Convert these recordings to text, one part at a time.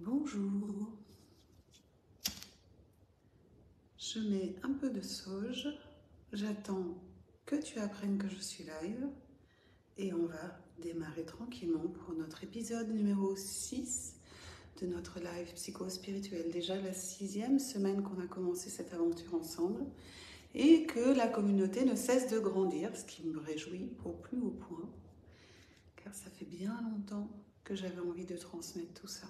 Bonjour, je mets un peu de sauge, j'attends que tu apprennes que je suis live et on va démarrer tranquillement pour notre épisode numéro 6 de notre live psycho-spirituel. Déjà la 6e semaine qu'on a commencé cette aventure ensemble et que la communauté ne cesse de grandir, ce qui me réjouit au plus haut point, car ça fait bien longtemps que j'avais envie de transmettre tout ça.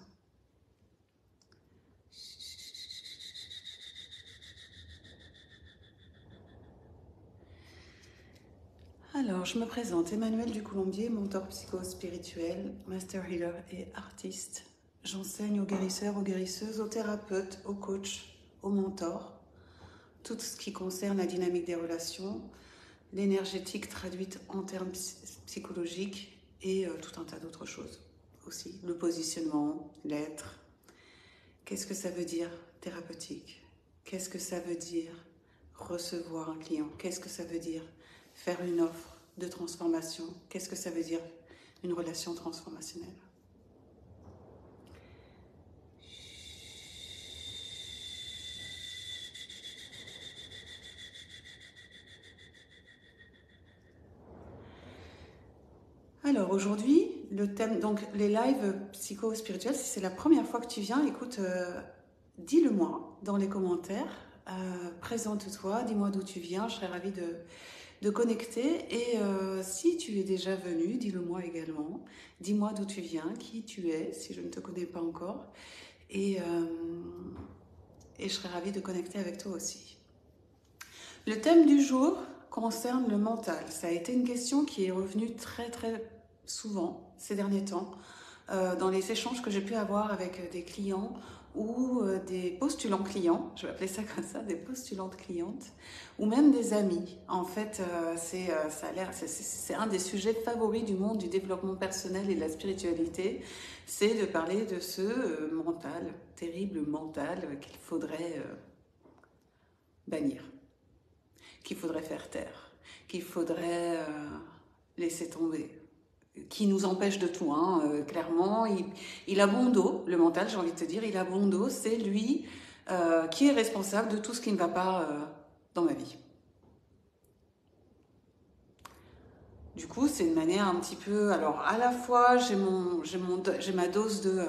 Alors, je me présente, Emmanuelle Ducoulombier, mentor psycho-spirituel, master healer et artiste. J'enseigne aux guérisseurs, aux guérisseuses, aux thérapeutes, aux coachs, aux mentors, tout ce qui concerne la dynamique des relations, l'énergétique traduite en termes psychologiques et tout un tas d'autres choses aussi. Le positionnement, l'être. Qu'est-ce que ça veut dire thérapeutique? Qu'est-ce que ça veut dire recevoir un client? Qu'est-ce que ça veut dire faire une offre de transformation? Qu'est-ce que ça veut dire une relation transformationnelle? Alors aujourd'hui, le thème, donc les lives psycho-spirituels, si c'est la première fois que tu viens, écoute, dis-le moi dans les commentaires, présente-toi, dis-moi d'où tu viens, je serais ravie de connecter. Et si tu es déjà venu, dis-le moi également. Dis-moi d'où tu viens, qui tu es, si je ne te connais pas encore. Et je serais ravie de connecter avec toi aussi. Le thème du jour concerne le mental. Ça a été une question qui est revenue très souvent ces derniers temps dans les échanges que j'ai pu avoir avec des clients ou des postulants clients, je vais appeler ça comme ça, des postulantes clientes, ou même des amis. En fait, c'est un des sujets favoris du monde du développement personnel et de la spiritualité, c'est de parler de ce mental, terrible mental qu'il faudrait bannir, qu'il faudrait faire taire, qu'il faudrait laisser tomber, qui nous empêche de tout, hein. Clairement, il a bon dos, le mental, j'ai envie de te dire, il a bon dos, c'est lui qui est responsable de tout ce qui ne va pas dans ma vie. Du coup, c'est une manière un petit peu, alors à la fois j'ai ma dose de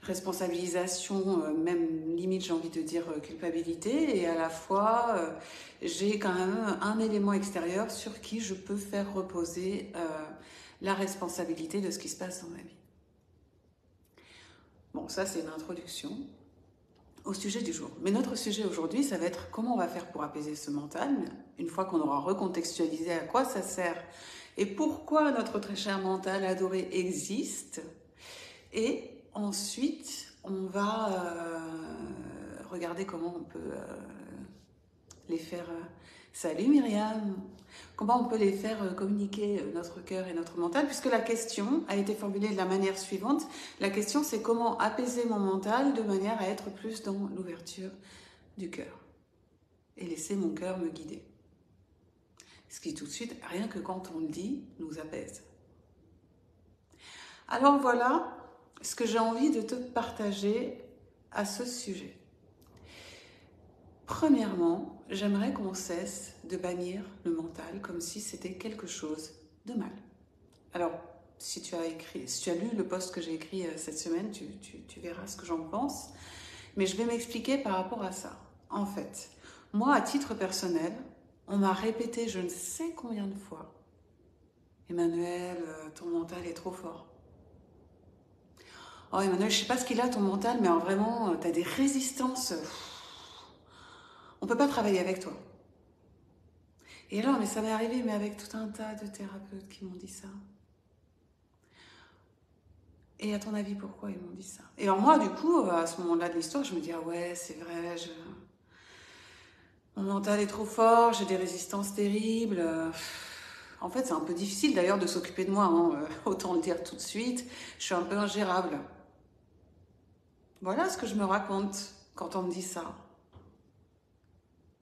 responsabilisation, même limite j'ai envie de dire culpabilité, et à la fois j'ai quand même un élément extérieur sur qui je peux faire reposer la responsabilité de ce qui se passe dans ma vie. Bon, ça c'est une introduction au sujet du jour. Mais notre sujet aujourd'hui, ça va être comment on va faire pour apaiser ce mental, une fois qu'on aura recontextualisé à quoi ça sert et pourquoi notre très cher mental adoré existe. Et ensuite, on va regarder comment on peut les faire... Salut Myriam! Comment on peut les faire communiquer notre cœur et notre mental, puisque la question a été formulée de la manière suivante. La question, c'est comment apaiser mon mental de manière à être plus dans l'ouverture du cœur et laisser mon cœur me guider. Ce qui tout de suite, rien que quand on le dit, nous apaise. Alors voilà ce que j'ai envie de te partager à ce sujet. Premièrement, j'aimerais qu'on cesse de bannir le mental comme si c'était quelque chose de mal. Alors, si tu as lu le post que j'ai écrit cette semaine, tu verras ce que j'en pense. Mais je vais m'expliquer par rapport à ça. En fait, moi, à titre personnel, on m'a répété je ne sais combien de fois, Emmanuel, ton mental est trop fort. Oh Emmanuel, je sais pas ce qu'il a ton mental, mais vraiment, tu as des résistances. On peut pas travailler avec toi. Et alors, mais ça m'est arrivé, mais avec tout un tas de thérapeutes qui m'ont dit ça. Et à ton avis, pourquoi ils m'ont dit ça? Et alors moi, du coup, à ce moment-là de l'histoire, je me dis, ah ouais, c'est vrai, mon mental est trop fort, j'ai des résistances terribles. En fait, c'est un peu difficile d'ailleurs de s'occuper de moi, hein. Autant le dire tout de suite, je suis un peu ingérable. Voilà ce que je me raconte quand on me dit ça.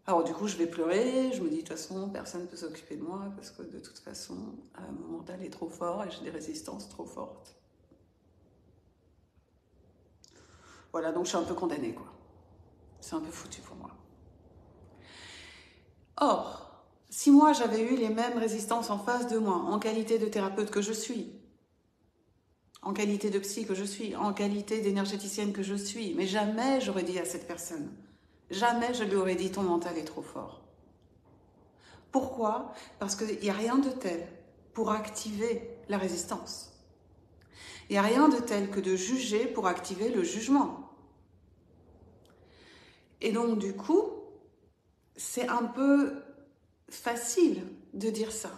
Alors du coup, je vais pleurer, je me dis de toute façon, personne ne peut s'occuper de moi parce que de toute façon, mon mental est trop fort et j'ai des résistances trop fortes. Voilà, donc je suis un peu condamnée, quoi. C'est un peu foutu pour moi. Or, si moi j'avais eu les mêmes résistances en face de moi, en qualité de thérapeute que je suis, en qualité de psy que je suis, en qualité d'énergéticienne que je suis, mais jamais j'aurais dit à cette personne, jamais je lui aurais dit ton mental est trop fort. Pourquoi? Parce qu'il n'y a rien de tel pour activer la résistance. Il n'y a rien de tel que de juger pour activer le jugement. Et donc du coup, c'est un peu facile de dire ça.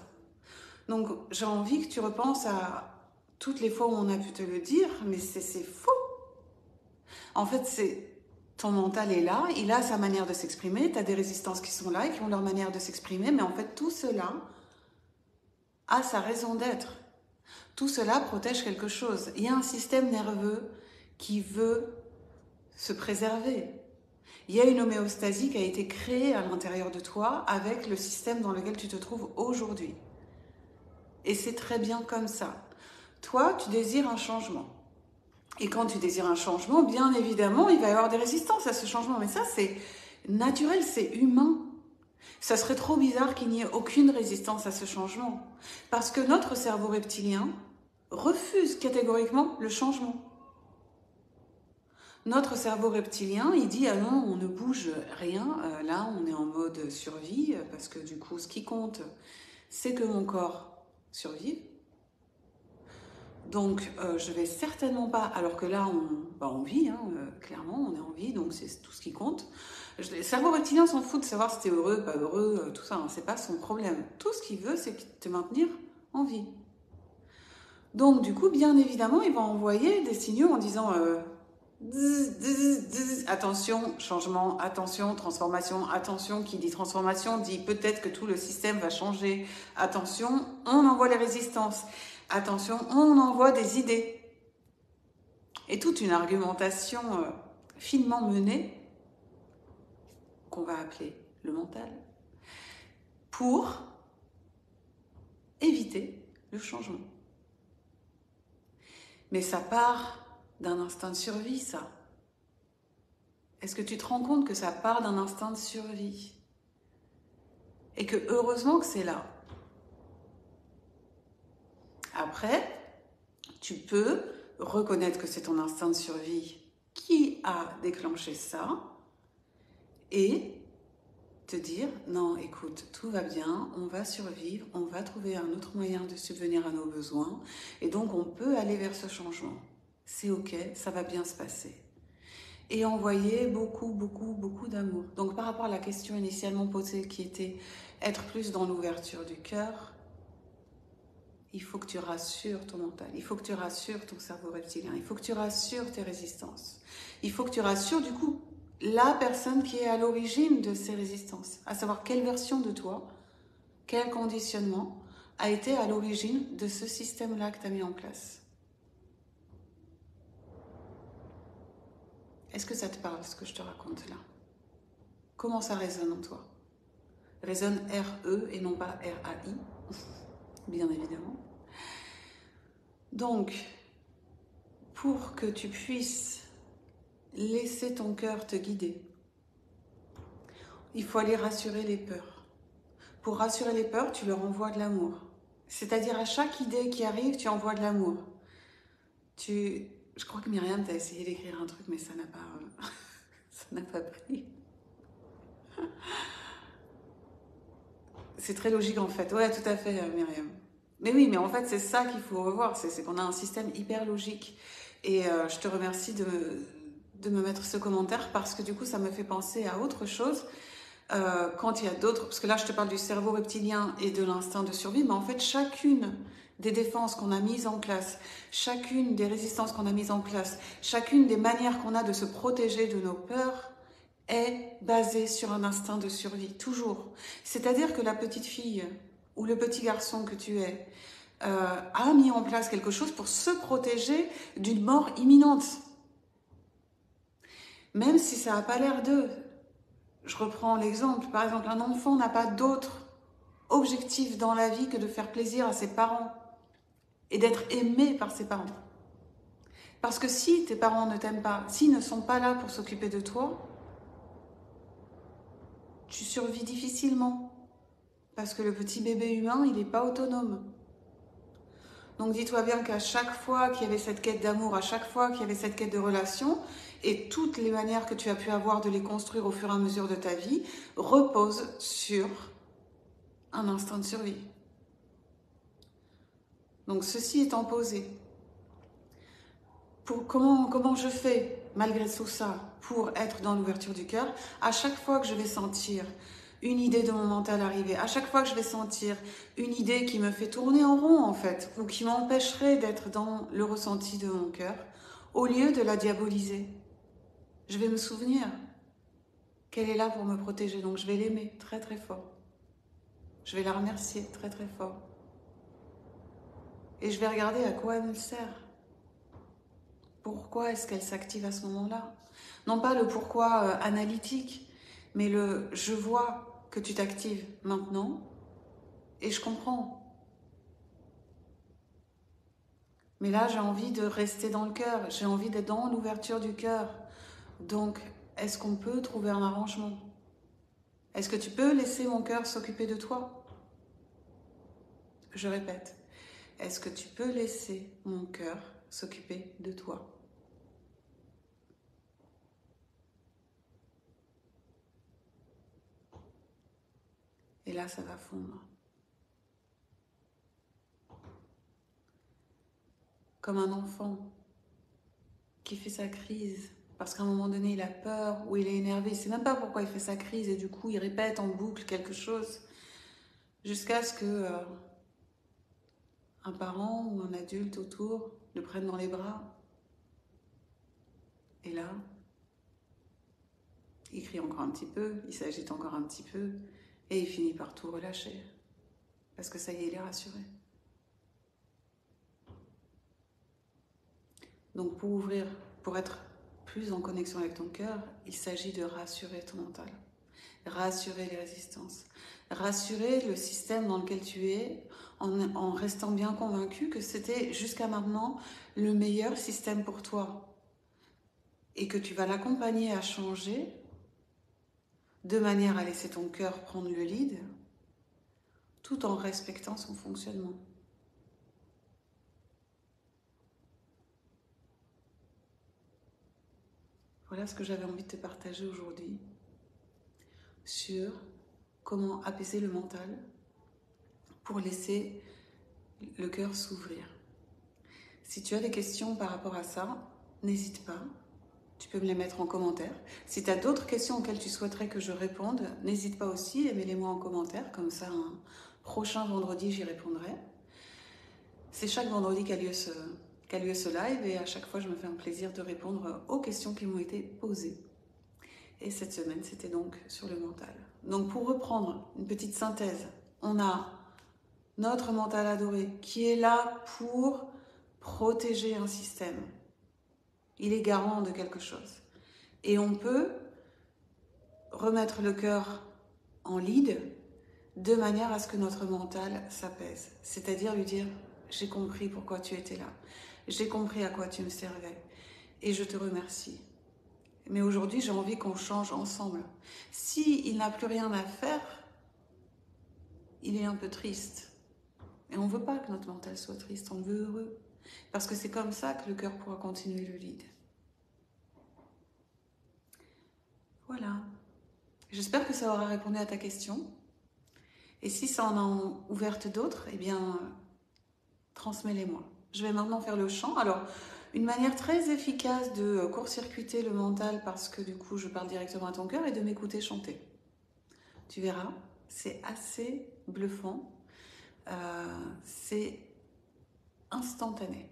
Donc j'ai envie que tu repenses à toutes les fois où on a pu te le dire, mais c'est faux. En fait, ton mental est là, il a sa manière de s'exprimer, tu as des résistances qui sont là et qui ont leur manière de s'exprimer, mais en fait tout cela a sa raison d'être. Tout cela protège quelque chose. Il y a un système nerveux qui veut se préserver. Il y a une homéostasie qui a été créée à l'intérieur de toi avec le système dans lequel tu te trouves aujourd'hui. Et c'est très bien comme ça. Toi, tu désires un changement. Et quand tu désires un changement, bien évidemment, il va y avoir des résistances à ce changement. Mais ça, c'est naturel, c'est humain. Ça serait trop bizarre qu'il n'y ait aucune résistance à ce changement. Parce que notre cerveau reptilien refuse catégoriquement le changement. Notre cerveau reptilien, il dit « Ah non, on ne bouge rien, là on est en mode survie, parce que du coup, ce qui compte, c'est que mon corps survive. Donc, je vais certainement pas, alors que là, on vit, hein, clairement, on est en vie, donc c'est tout ce qui compte. Le cerveau reptilien s'en fout de savoir si t'es heureux, pas heureux, tout ça, hein, c'est pas son problème. Tout ce qu'il veut, c'est te maintenir en vie. Donc, du coup, bien évidemment, il va envoyer des signaux en disant attention, changement, attention, transformation, attention, qui dit transformation dit peut-être que tout le système va changer. Attention, on envoie les résistances. Attention, on envoie des idées. Et toute une argumentation finement menée, qu'on va appeler le mental, pour éviter le changement. Mais ça part d'un instinct de survie, ça. Est-ce que tu te rends compte que ça part d'un instinct de survie? Et que heureusement que c'est là. Après, tu peux reconnaître que c'est ton instinct de survie qui a déclenché ça et te dire non, écoute, tout va bien, on va survivre, on va trouver un autre moyen de subvenir à nos besoins et donc on peut aller vers ce changement. C'est ok, ça va bien se passer. Et envoyer beaucoup d'amour. Donc par rapport à la question initialement posée qui était être plus dans l'ouverture du cœur, il faut que tu rassures ton mental, il faut que tu rassures ton cerveau reptilien, il faut que tu rassures tes résistances. Il faut que tu rassures du coup la personne qui est à l'origine de ces résistances, à savoir quelle version de toi, quel conditionnement a été à l'origine de ce système-là que tu as mis en place. Est-ce que ça te parle ce que je te raconte là? Comment ça résonne en toi? Résonne R-E et non pas R-A-I, bien évidemment. Donc, pour que tu puisses laisser ton cœur te guider, il faut aller rassurer les peurs. Pour rassurer les peurs, tu leur envoies de l'amour. C'est-à-dire à chaque idée qui arrive, tu envoies de l'amour. Je crois que Myriam, tu as essayé d'écrire un truc, mais ça n'a pas, ça n'a pas pris. C'est très logique en fait. Ouais, tout à fait, Myriam. Mais oui, mais en fait, c'est ça qu'il faut revoir. C'est qu'on a un système hyper logique. Et je te remercie de me mettre ce commentaire parce que du coup, ça me fait penser à autre chose. Quand il y a d'autres... Parce que là, je te parle du cerveau reptilien et de l'instinct de survie. Mais en fait, chacune des défenses qu'on a mises en place, chacune des résistances qu'on a mises en place, chacune des manières qu'on a de se protéger de nos peurs est basée sur un instinct de survie, toujours. C'est-à-dire que la petite fille ou le petit garçon que tu es a mis en place quelque chose pour se protéger d'une mort imminente. Même si ça n'a pas l'air d'eux. Je reprends l'exemple. Par exemple, un enfant n'a pas d'autre objectif dans la vie que de faire plaisir à ses parents et d'être aimé par ses parents. Parce que si tes parents ne t'aiment pas, s'ils ne sont pas là pour s'occuper de toi, tu survis difficilement. Parce que le petit bébé humain, il n'est pas autonome. Donc dis-toi bien qu'à chaque fois qu'il y avait cette quête d'amour, à chaque fois qu'il y avait cette quête de relation, et toutes les manières que tu as pu avoir de les construire au fur et à mesure de ta vie, reposent sur un instinct de survie. Donc ceci étant posé, comment je fais malgré tout ça pour être dans l'ouverture du cœur? À chaque fois que je vais sentir une idée de mon mental arriver, à chaque fois que je vais sentir une idée qui me fait tourner en rond en fait, ou qui m'empêcherait d'être dans le ressenti de mon cœur, au lieu de la diaboliser, je vais me souvenir qu'elle est là pour me protéger, donc je vais l'aimer très très fort. Je vais la remercier très très fort. Et je vais regarder à quoi elle me sert. Pourquoi est-ce qu'elle s'active à ce moment-là? Non pas le pourquoi analytique, mais le je vois que tu t'actives maintenant et je comprends. Mais là, j'ai envie de rester dans le cœur, j'ai envie d'être dans l'ouverture du cœur. Donc, est-ce qu'on peut trouver un arrangement? Est-ce que tu peux laisser mon cœur s'occuper de toi? Je répète, est-ce que tu peux laisser mon cœur s'occuper de toi? Et là, ça va fondre. Comme un enfant qui fait sa crise parce qu'à un moment donné, il a peur ou il est énervé. Il ne sait même pas pourquoi il fait sa crise et du coup, il répète en boucle quelque chose jusqu'à ce que un parent ou un adulte autour le prenne dans les bras. Et là, il crie encore un petit peu, il s'agite encore un petit peu et il finit par tout relâcher. Parce que ça y est, il est rassuré. Donc pour ouvrir, pour être plus en connexion avec ton cœur, il s'agit de rassurer ton mental, rassurer les résistances, rassurer le système dans lequel tu es en restant bien convaincu que c'était jusqu'à maintenant le meilleur système pour toi et que tu vas l'accompagner à changer de manière à laisser ton cœur prendre le lead tout en respectant son fonctionnement. Voilà ce que j'avais envie de te partager aujourd'hui sur comment apaiser le mental pour laisser le cœur s'ouvrir. Si tu as des questions par rapport à ça, n'hésite pas, tu peux me les mettre en commentaire. Si tu as d'autres questions auxquelles tu souhaiterais que je réponde, n'hésite pas aussi et mets-les-moi en commentaire, comme ça un prochain vendredi j'y répondrai. C'est chaque vendredi qu'a lieu ce live et à chaque fois je me fais un plaisir de répondre aux questions qui m'ont été posées. Et cette semaine c'était donc sur le mental. Donc pour reprendre une petite synthèse, on a notre mental adoré qui est là pour protéger un système. Il est garant de quelque chose. Et on peut remettre le cœur en lead de manière à ce que notre mental s'apaise. C'est-à-dire lui dire, j'ai compris pourquoi tu étais là. J'ai compris à quoi tu me servais. Et je te remercie. Mais aujourd'hui, j'ai envie qu'on change ensemble. S'il n'a plus rien à faire, il est un peu triste. Et on ne veut pas que notre mental soit triste, on le veut heureux. Parce que c'est comme ça que le cœur pourra continuer le lead. Voilà. J'espère que ça aura répondu à ta question. Et si ça en a ouverte d'autres, eh bien, transmets-les-moi. Je vais maintenant faire le chant. Alors, une manière très efficace de court-circuiter le mental, parce que du coup, je parle directement à ton cœur, et de m'écouter chanter. Tu verras, c'est assez bluffant. C'est instantané.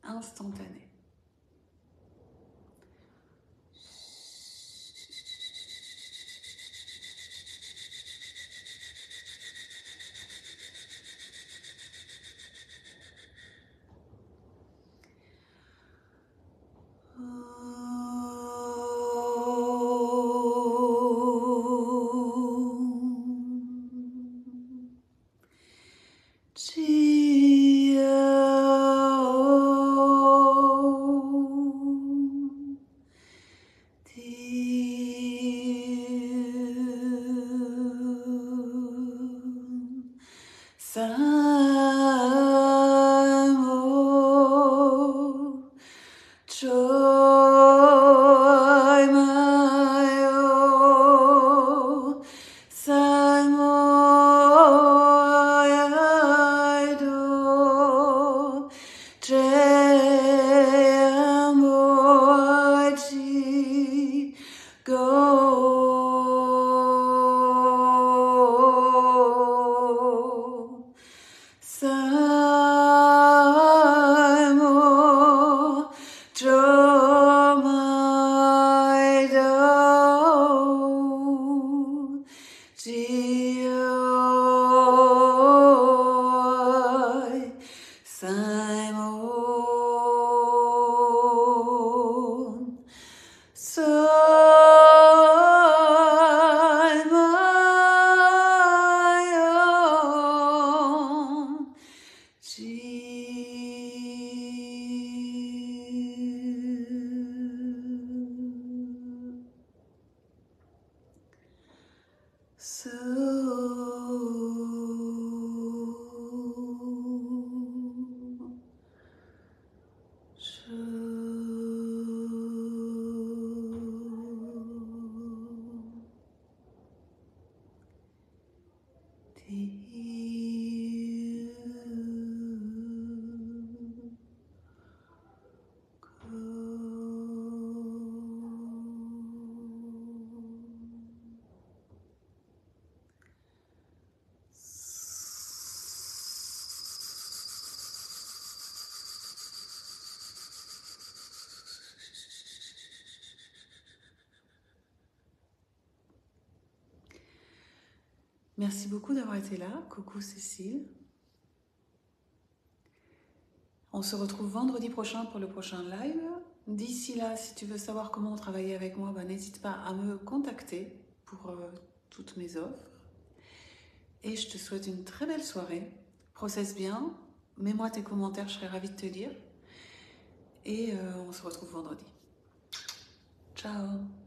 Instantané. Joy, my oh, Samoy do, Jemoji, go. Samo Dromaido Gioi Simon Simon Merci beaucoup d'avoir été là. Coucou Cécile. On se retrouve vendredi prochain pour le prochain live. D'ici là, si tu veux savoir comment travailler avec moi, n'hésite pas à me contacter pour toutes mes offres. Et je te souhaite une très belle soirée. Processe bien. Mets-moi tes commentaires, je serai ravie de te lire. Et on se retrouve vendredi. Ciao!